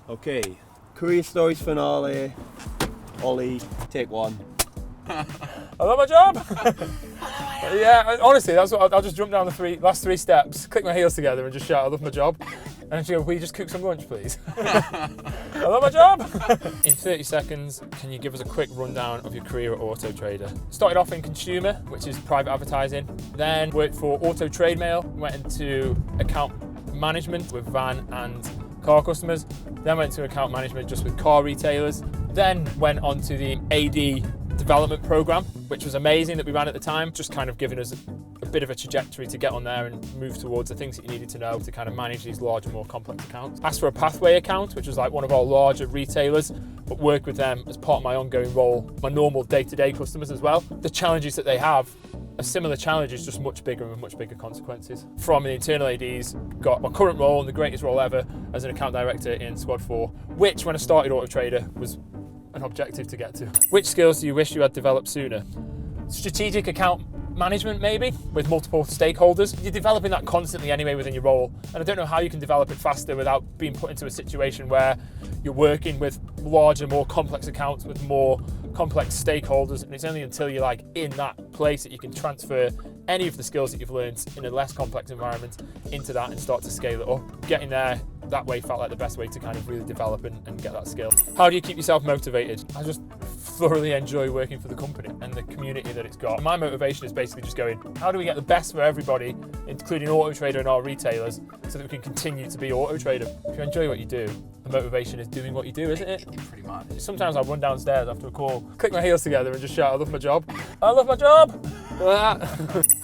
Okay, career stories finale. Ollie, take one. I love my job. Yeah, honestly, that's what I'll just jump down the last three steps, click my heels together, and just shout, "I love my job." And she'll go, "Will you just cook some lunch, please?" I love my job. In 30 seconds, can you give us a quick rundown of your career at Auto Trader? Started off in consumer, which is private advertising. Then worked for Auto Trade Mail. Went into account management with van and car customers. Then went to account management just with car retailers. Then went on to the AD development program, which was amazing that we ran at the time, just kind of giving us a bit of a trajectory to get on there and move towards the things that you needed to know to kind of manage these larger, more complex accounts. Asked for a pathway account, which was like one of our larger retailers, but worked with them as part of my ongoing role, my normal day-to-day customers as well. The challenges that they have are similar challenges, just much bigger and with much bigger consequences. From the internal ADs, got my current role and the greatest role ever as an account director in Squad 4, which when I started Auto Trader was an objective to get to. Which skills do you wish you had developed sooner? Strategic account management, maybe, with multiple stakeholders. You're developing that constantly anyway within your role, and I don't know how you can develop it faster without being put into a situation where you're working with larger, more complex accounts with more complex stakeholders, and it's only until you're like in that place that you can transfer any of the skills that you've learned in a less complex environment into that and start to scale it up. Getting there that way felt like the best way to kind of really develop and get that skill. How do you keep yourself motivated? I just thoroughly enjoy working for the company and the community that it's got. My motivation is basically just going, how do we get the best for everybody, including Auto Trader and our retailers, so that we can continue to be Auto Trader? If you enjoy what you do, the motivation is doing what you do, isn't it? Pretty much. Sometimes I'll run downstairs after a call, click my heels together and just shout, "I love my job." I love my job!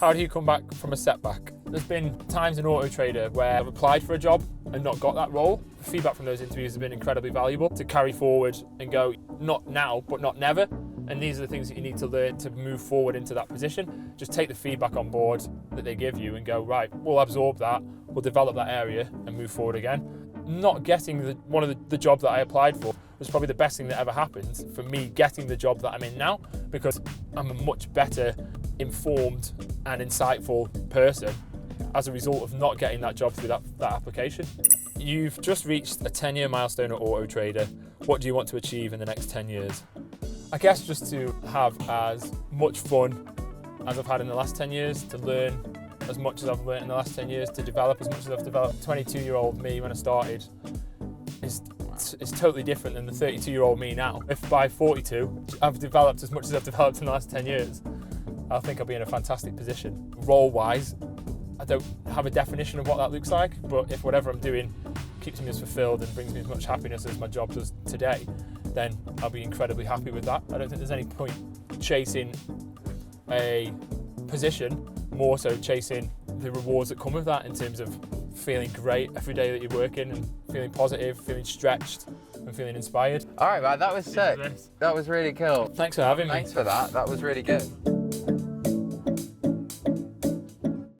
How do you come back from a setback? There's been times in Auto Trader where I've applied for a job and not got that role. Feedback from those interviews has been incredibly valuable to carry forward and go, not now, but not never. And these are the things that you need to learn to move forward into that position. Just take the feedback on board that they give you and go, right, we'll absorb that, we'll develop that area and move forward again. Not getting one of the job that I applied for was probably the best thing that ever happened for me getting the job that I'm in now, because I'm a much better informed and insightful person as a result of not getting that job through that application. You've just reached a 10-year milestone at Auto Trader. What do you want to achieve in the next 10 years? I guess just to have as much fun as I've had in the last 10 years, to learn as much as I've learned in the last 10 years, to develop as much as I've developed. 22-year-old me when I started is totally different than the 32-year-old me now. If by 42 I've developed as much as I've developed in the last 10 years, I think I'll be in a fantastic position. Role-wise, I don't have a definition of what that looks like, but if whatever I'm doing keeps me as fulfilled and brings me as much happiness as my job does today, then I'll be incredibly happy with that. I don't think there's any point chasing a position, more so chasing the rewards that come with that in terms of feeling great every day that you're working and feeling positive, feeling stretched and feeling inspired. All right, man, that was sick. That was really cool. Thanks for having me. Thanks for that. That was really good.